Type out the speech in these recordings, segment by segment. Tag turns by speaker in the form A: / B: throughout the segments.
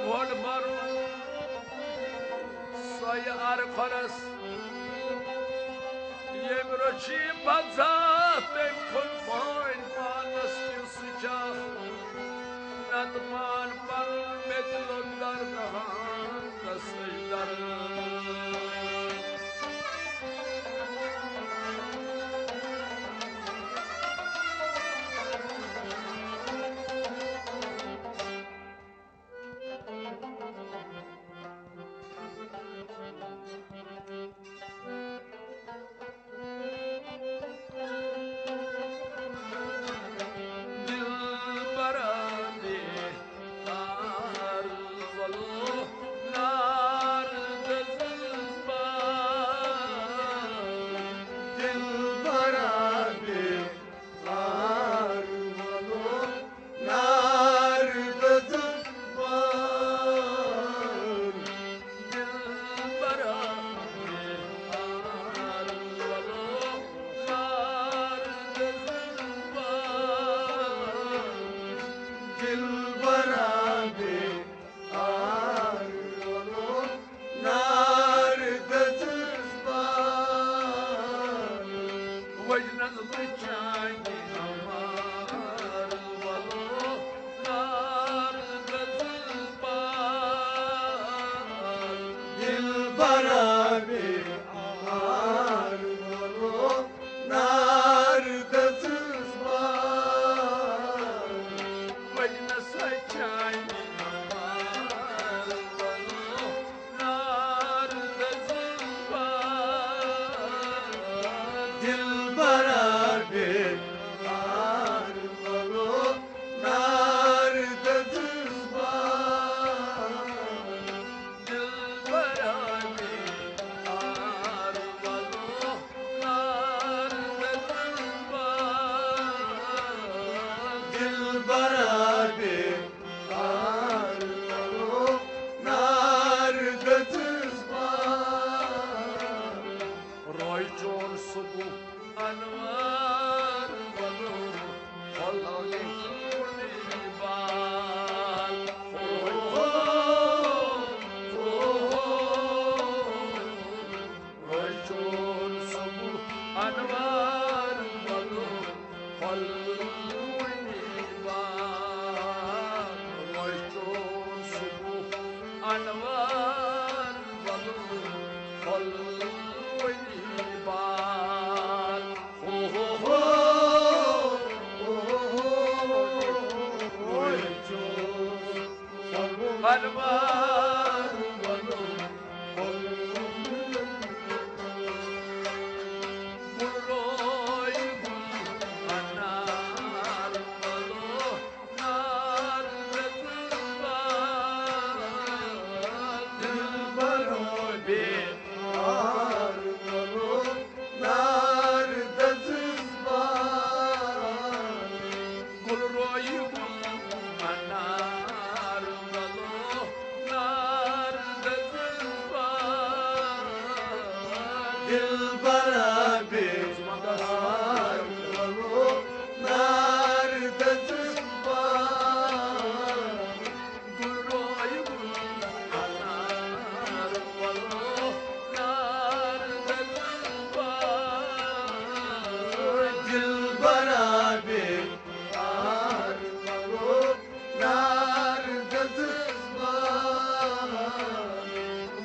A: Ol marun soy arkonas Yemrochi bazat kun fine panas kisja Natman marun medlon dargahan dasjdar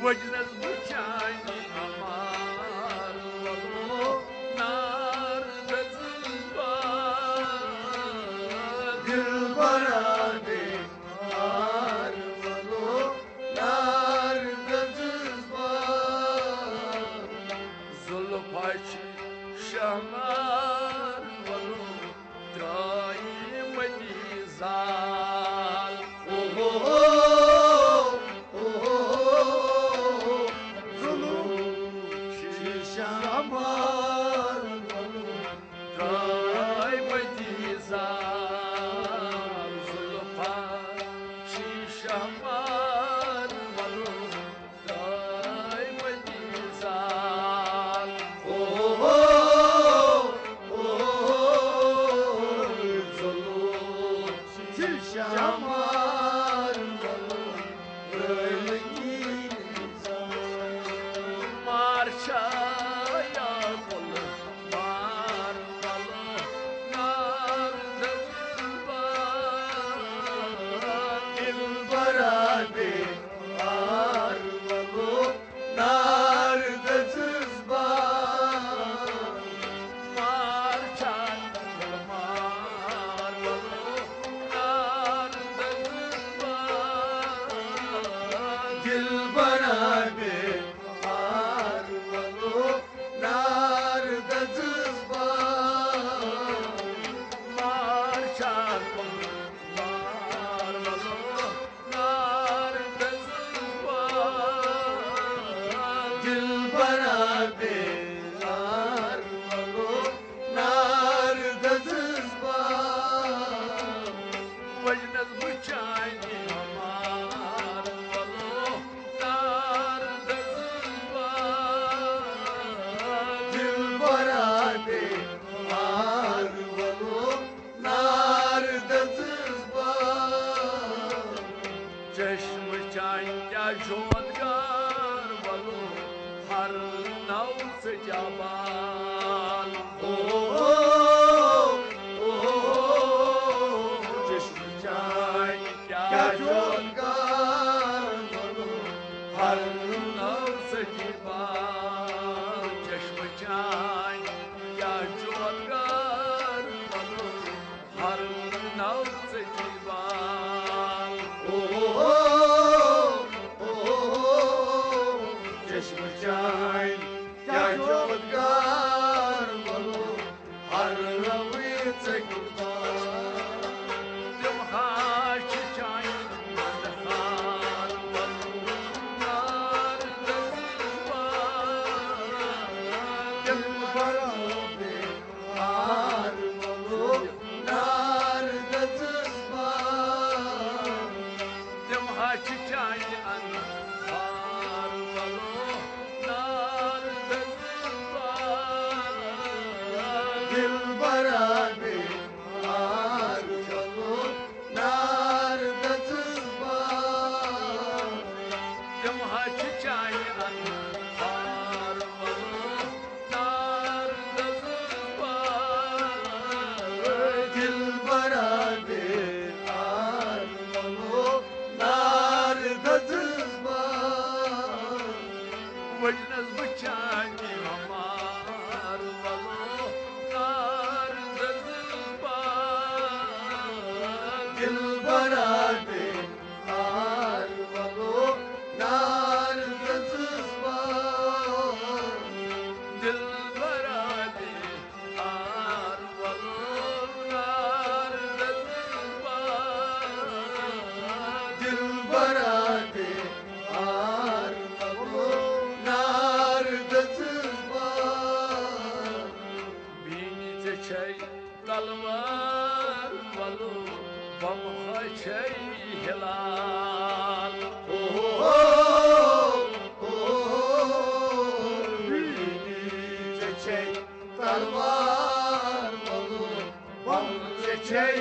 A: Vajnas bchani amar valo nar चश्म चांदा जोदगार वलो हर नौ से जाबाल
B: चश्म चांदा जोदगार वलो हर
A: नौ से जाबाल चश्म चांदा जोदगार वलो हर नौ से जाबाल
B: चश्म चांदा जोदगार वलो हर नवी से
A: तुम हाश चांद हार वलो नार
B: दिल बड़ा बेहार वलो नार दजबा
A: तुम हाश चांद हार वलो नार
B: दिल बड़ा बेहार वलो नार दजबा
A: तुम हाश चांद हार वलो नार
B: दिल बड़ा बेहार वलो नार दजबा
A: वजनस बचाने हमार वलो नार
B: दिल बड़ा बेहार वलो नार दजबा
A: दिल बरा दे हार वलो नार
B: दिल बड़ा बेहार वलो नार दजबा
A: बीनी ते छै तलवार वलो बम छै हिलाल
B: तलवार वलो बम छै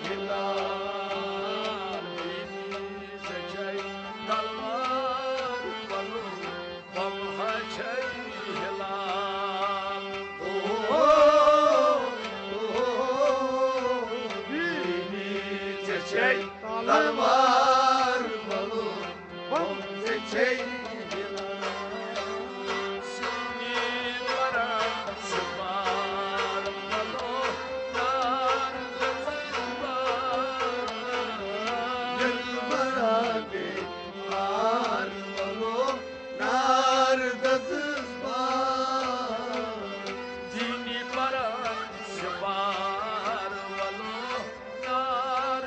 A: हिलाल बीनी ते छै तलवार वलो बम छै हिलाल
B: तलवार वलो बम छै
A: सुनी बरा सवार वलो नार
B: दिल बड़ा बेहार वलो नार दजबा
A: दीनी बरा सवार वलो नार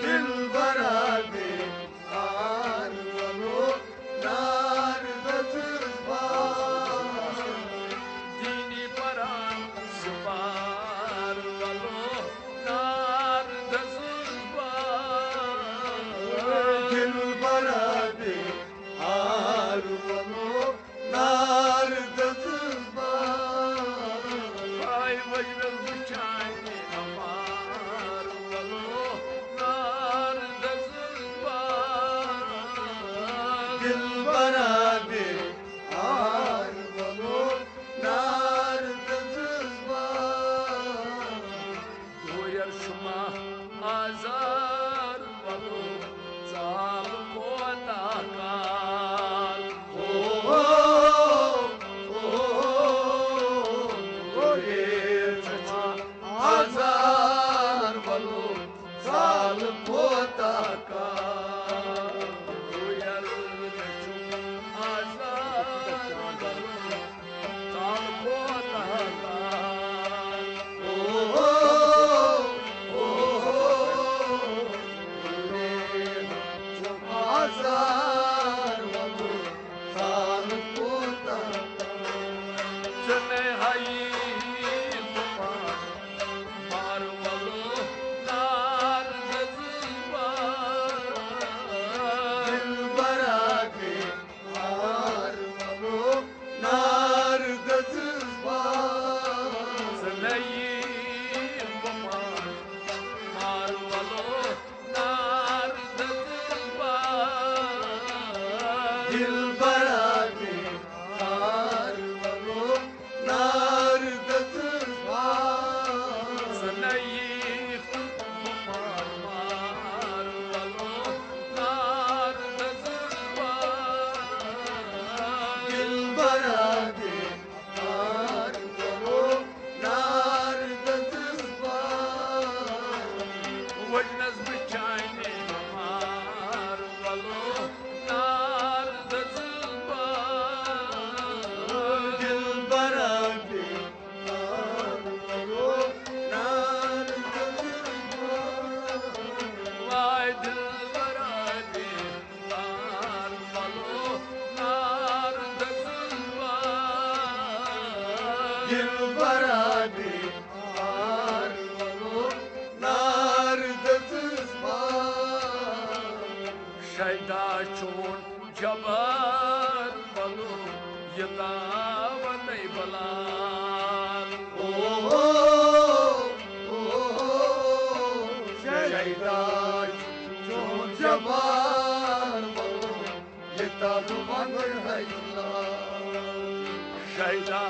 B: दिल बड़ा बेहार वलो नार दजबा
A: दीनी बरा सवार वलो नार
B: दिल बड़ा बेहार वलो नार दजबा
A: Ay vajnal bıçağını amar valo nar dazbar
B: दिल बड़ा बेहार वलो नार दजबा
A: Doyar şuma azar valo zal kota kal
B: हजार वलो साल पोता का
A: Doyar şuma azar valo zal kota kal
B: हजार वलो साल पोता
A: Cene hayi tufan mar valo nar dazbar
B: Dilbara diyar valo nardasız var.
A: Sanayik marmar valo nardasız var.
B: Dilbara diyar valo nardasız var.
A: Vajnas bichayne mar valo nardasız var.
B: Dilbara diyar valo nardasız var.
A: Vay dilbara diyar valo nardasız var.
B: Dilbara diyar valo nardasız var.
A: Shayda chon jabar valo yadavanay balan.
B: Şeydaş çok cemal yeter vanır haylar.
A: Shayda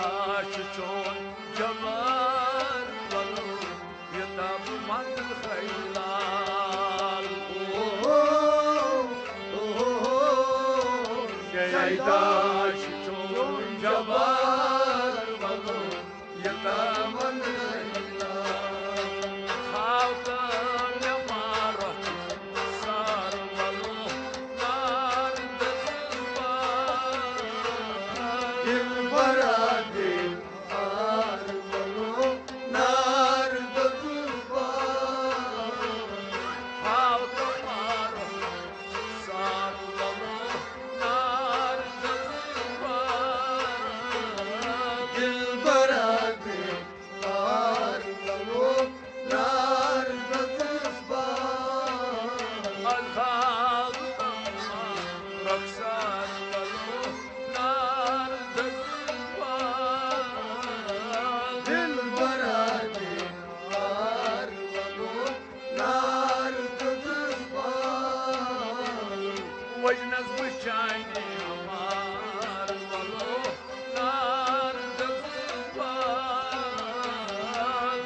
A: chon jabar valo yadavanay khaylal. Şeydaş chon jabar valo yadavanay
B: Dilbara diyar valo nardasız var. Dilbara diyar valo nardasız var. Dilbara diyar valo nardasız var.
A: Vajnas bichayne mar valo nardasız var.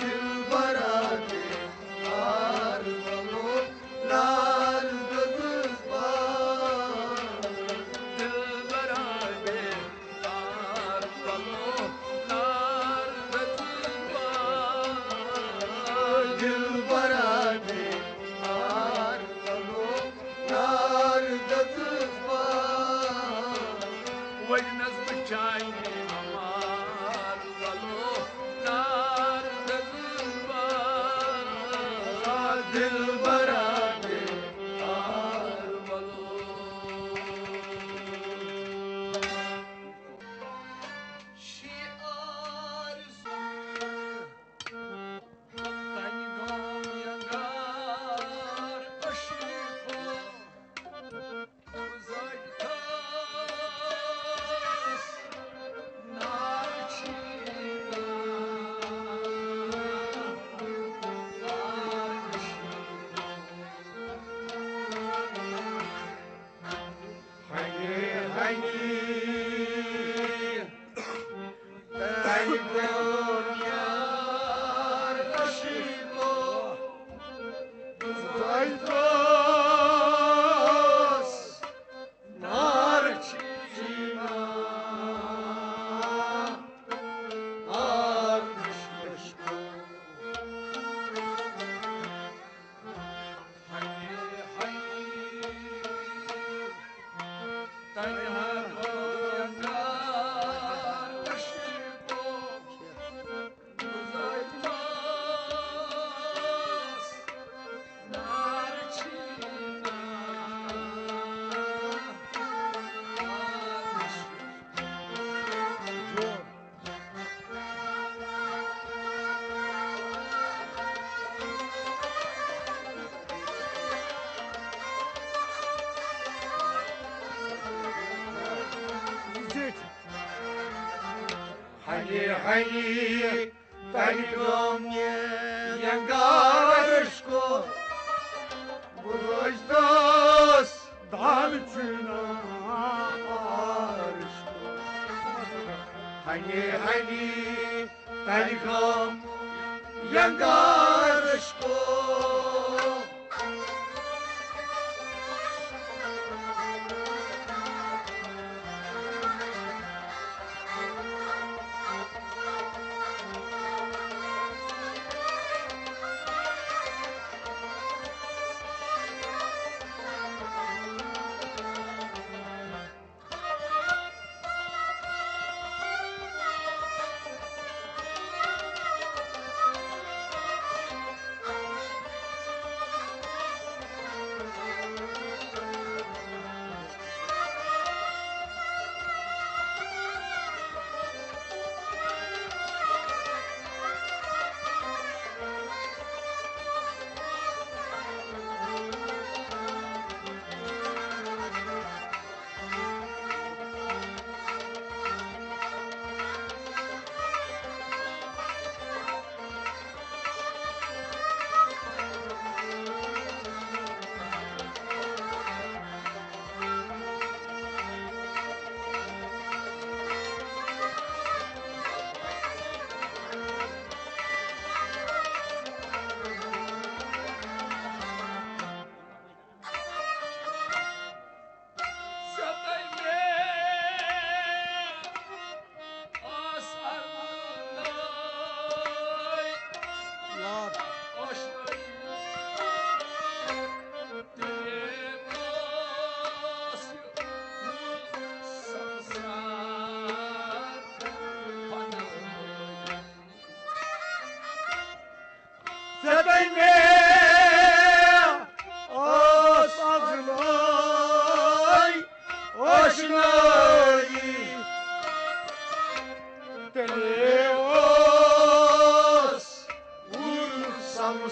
B: Dilbara diyar valo nardasız var.
A: Dilbara diyar valo nardasız var.
B: Dilbara diyar valo nardasız var.
A: Vajnas bichayne mar valo nardasız var.
B: Dilbara diyar
A: valo. Şiar tanigom yangar aşiko uzaktas narçina
B: hani tanigom yar aşiko uzaytas narçina aşko. Hani tanigom yangarышко Бузойстас далечина Hani hani Tarikom Yangarışko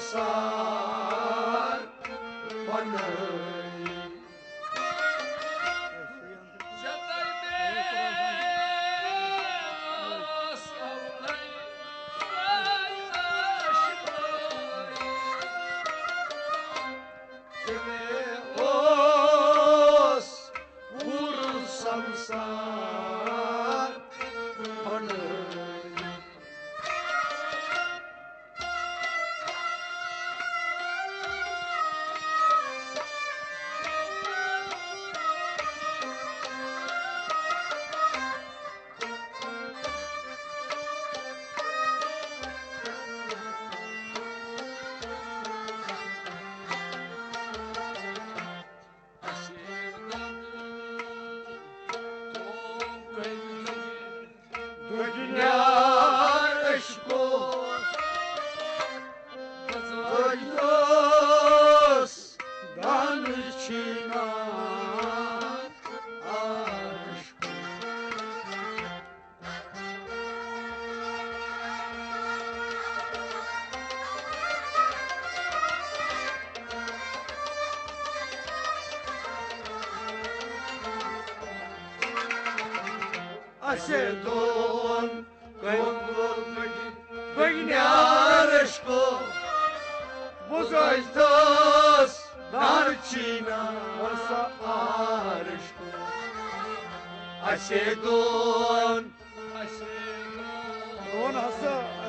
B: Samsar Panay Os Vur Samsar Panay Asedon, Găinearășco, Buzăi-ți-tos, Narcina, Să arășco. Asedon,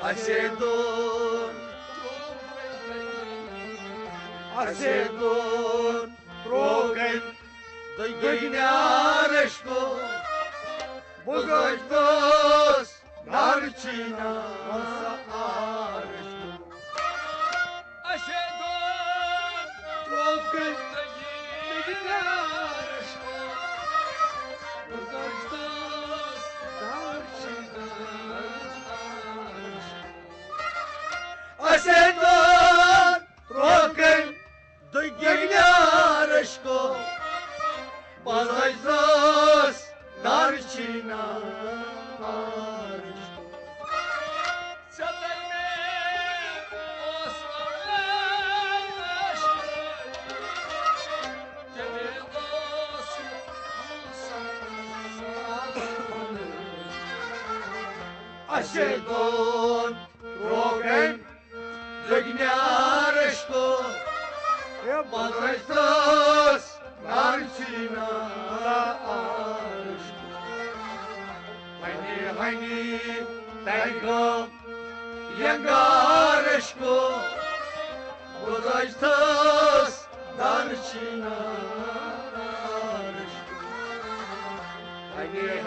B: Asedon, Asedon, Rogăm, Găinearășco, Buzăi-ți-tos, Narcina, Să arășco.
A: Asedon,
B: Rogăm,
A: Găinearășco, Buzăi-ți-tos, Narcina,
B: Asedon, Rogăm, Găinearășco, Buzăi-ți-tos, Narcina, arășco. Asedon, Rogăm, Găinearășco, Buzăi-ți-tos, Narcina, arășco. Hani Haini Taiko Yangarishko Budajtas Darchina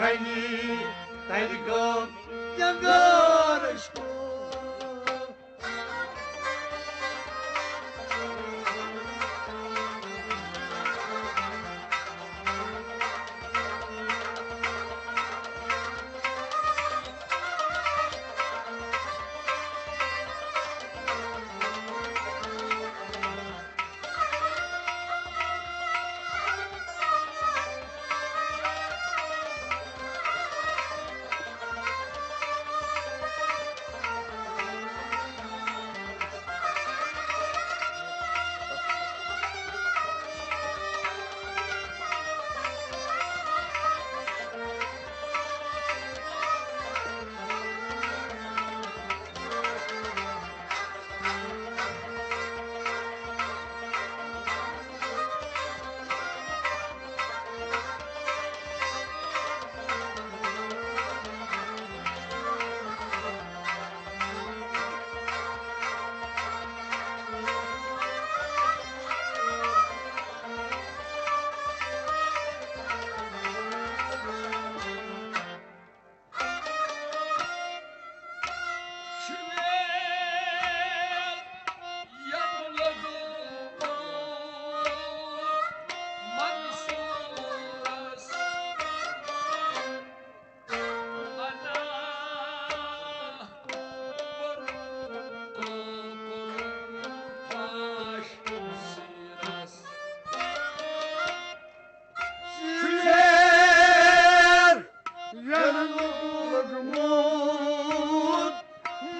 B: Haini Taiko Yangarishko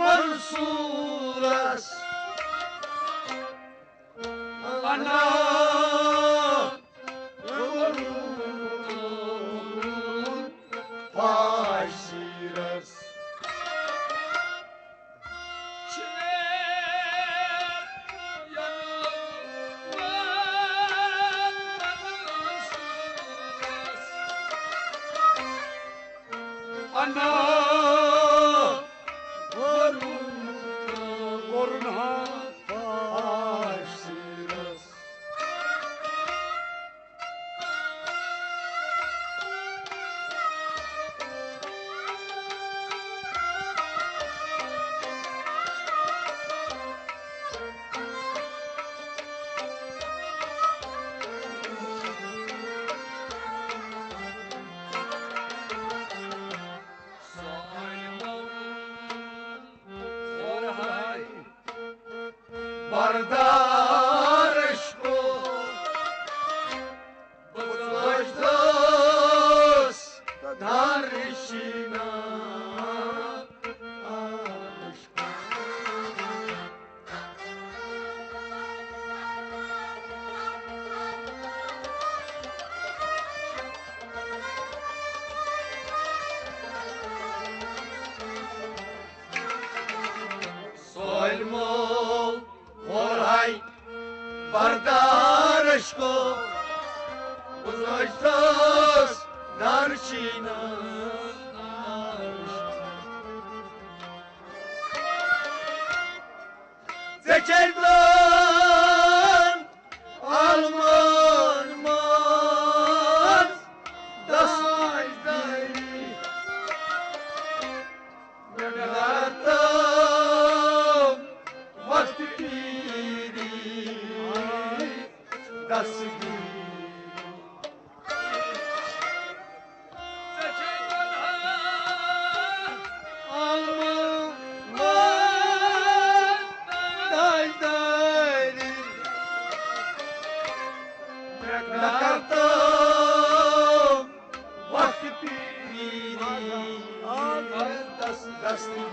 B: Mansuras Ana Paisiras Ana Bardarishko Budajtas Darishina Soilmol Oray Bardarishko Budajtas Darchina Zekelblan Alman man Dasaydi Nagatam Vakti piri Dasgi Nagatam Vakti piri Dasgi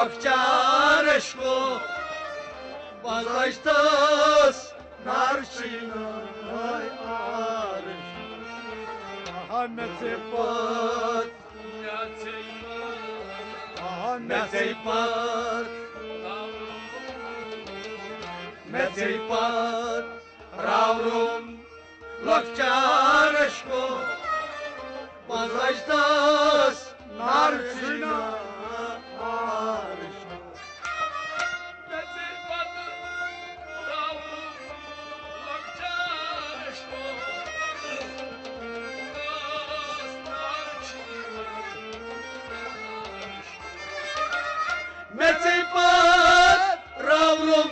B: Локчарышко, базайштас, нарчиной арыш. Мецепат, мецепат, мецепат, раврум, локчарышко, базайштас, нарчиной арыш. Мецепат, раврум,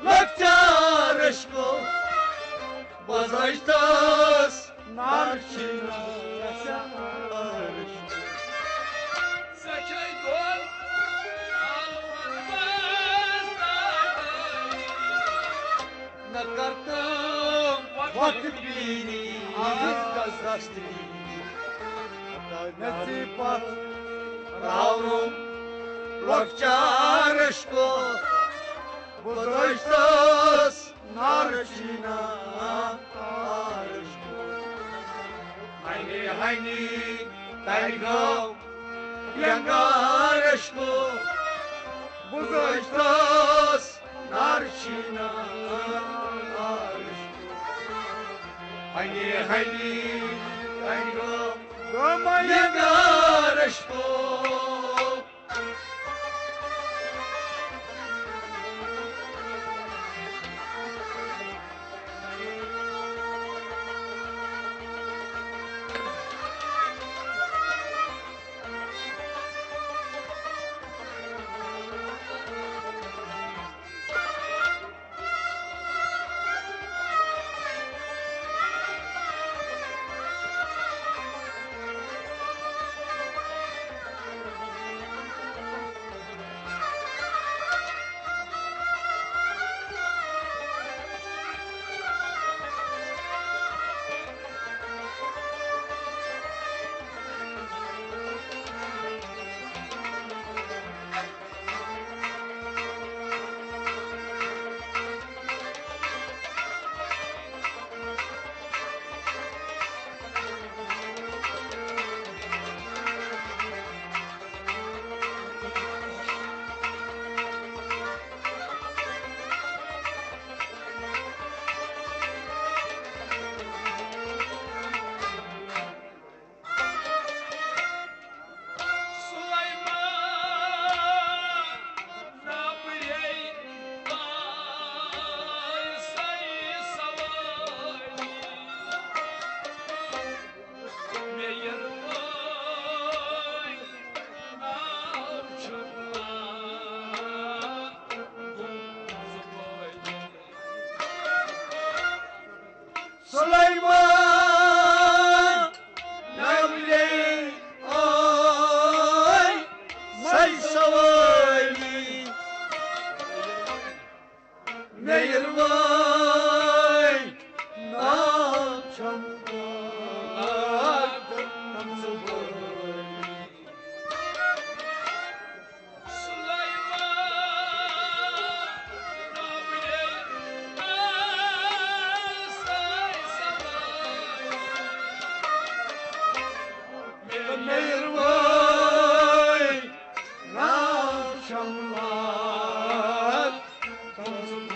B: локчарышко, базайштас, нарчиной арыш. На картам vakit biri aziz gazdaştı. Nasibat ravrum lokçarışko buzaştas narçina arışko. Hayni hayni taygav yangarışko buzaştas narçina arışko. Hayni hayni taygav yangarışko. Süleyman Navli ay say savali Meyirvay Navçamlar Namzubay Meyirvay Navçamlar Namzubay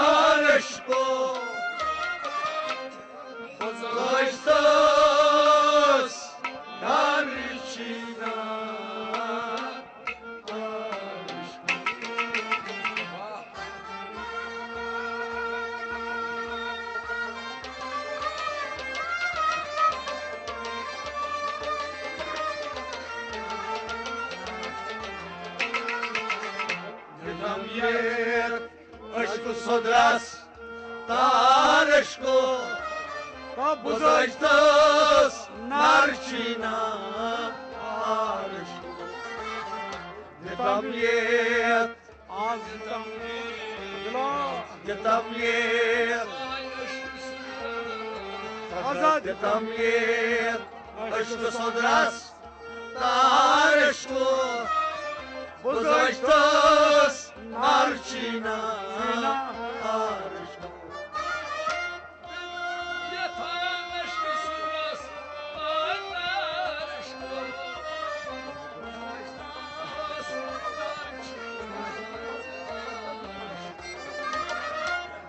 B: Azhastanışko Bozlaştas Darçina También aşkı sodras tarışko Buzajtas narçina arışko De también De también De también aşkı sodras tarışko Buzajtas narçina arışko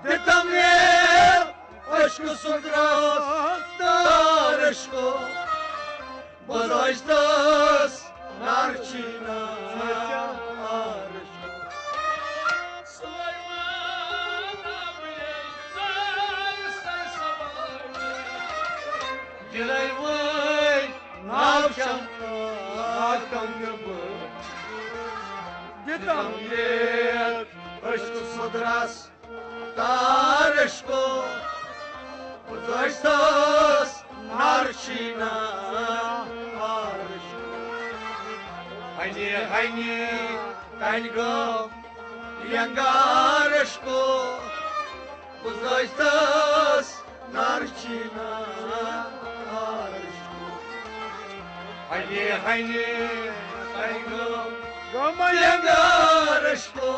B: De también aşkı sudras darışko Bozajtas narçina arışko Gilay vay navşam gibi De también aşkı sudras Tarışko Bozajtas narçina arışko Hayni kayngo yangarışko Bozajtas narçina arışko Hayni kayngo yangarışko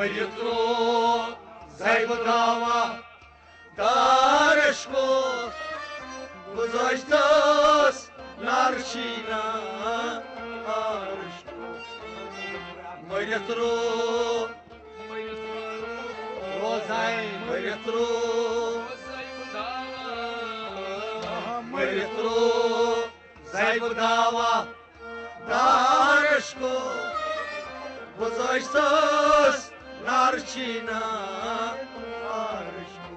B: Моритро, зайбудава, дарышко, Бузоштас, нарчина, арышко. Моритро, розай, моритро, Моритро, зайбудава, дарышко, Бузоштас, нарчина, арышко.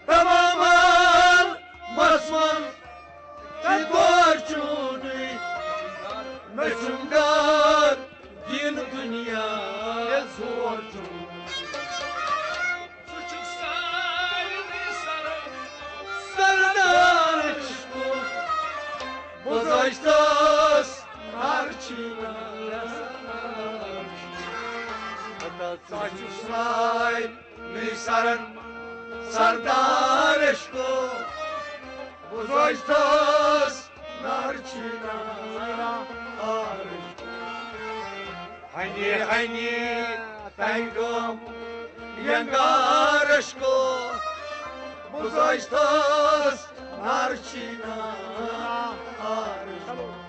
B: Tamamen masman borcunu meçhundar din dünya zorcu sardan aşkı bozaştas narçina saçuşlay misarın sardan aşkı bozaştas narçina arışkı hani tangım yangar aşkı bozaştas narçina arışkı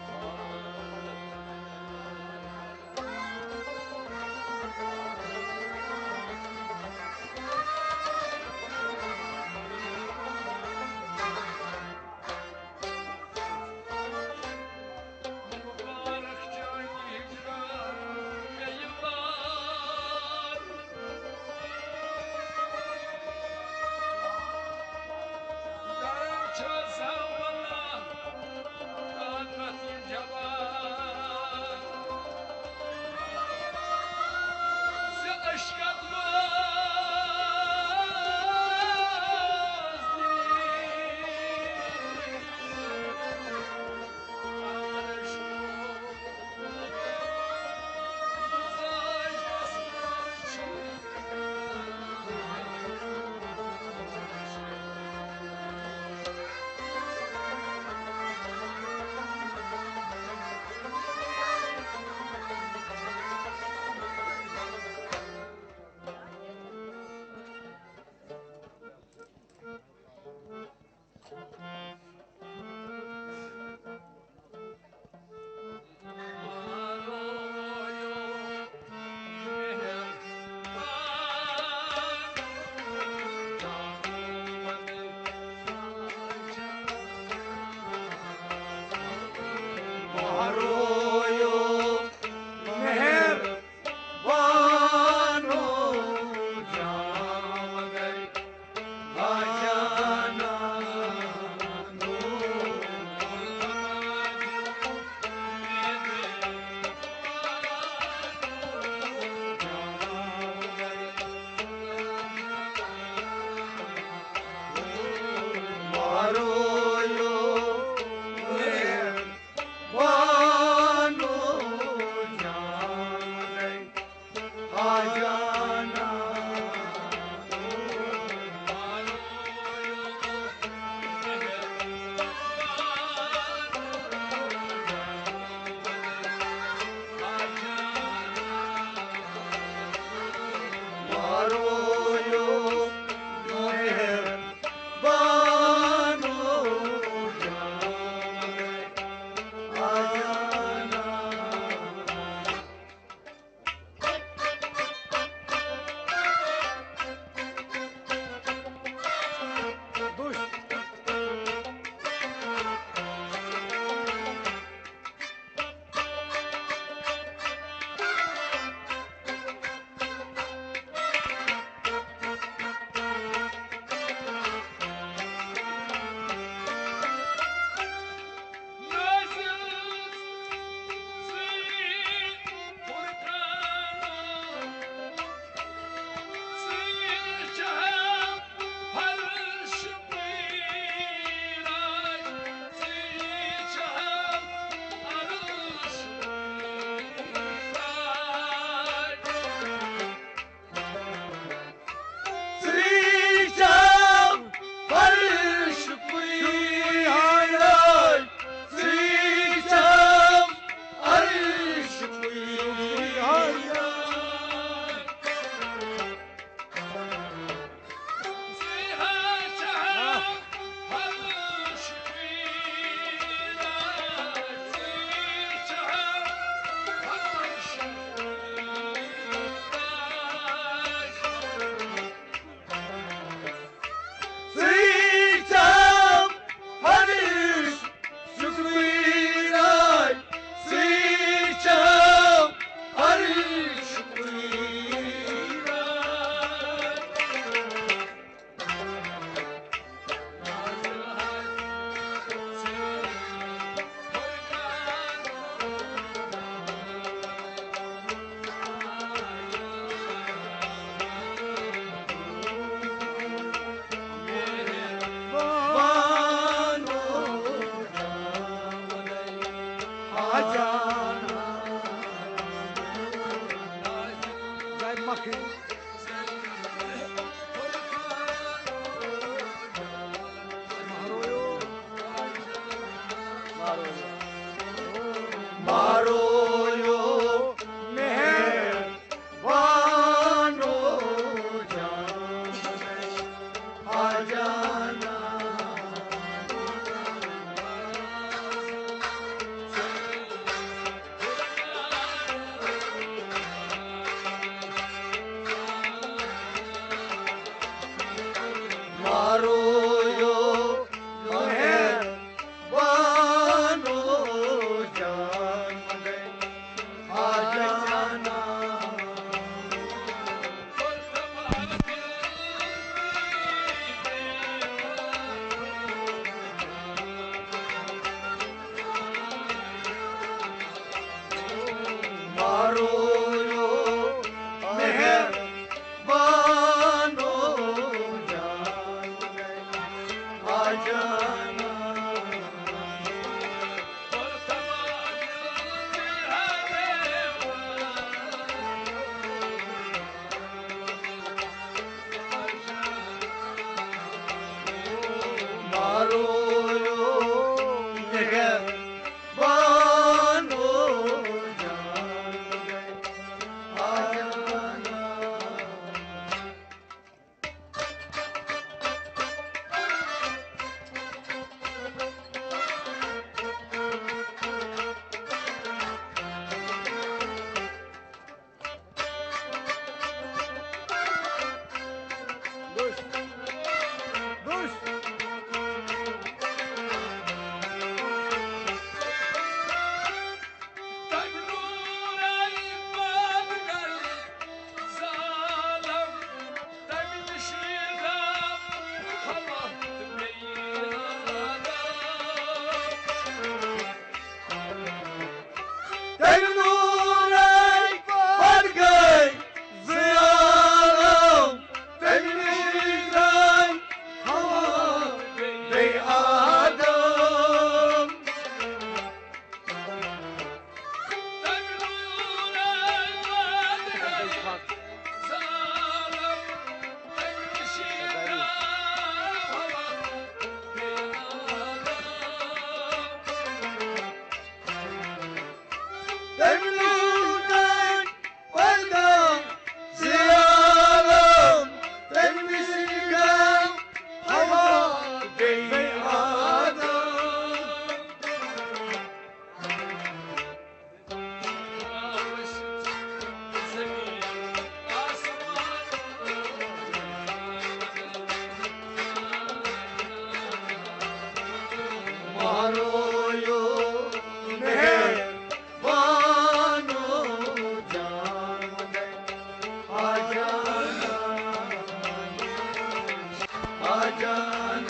B: आजाना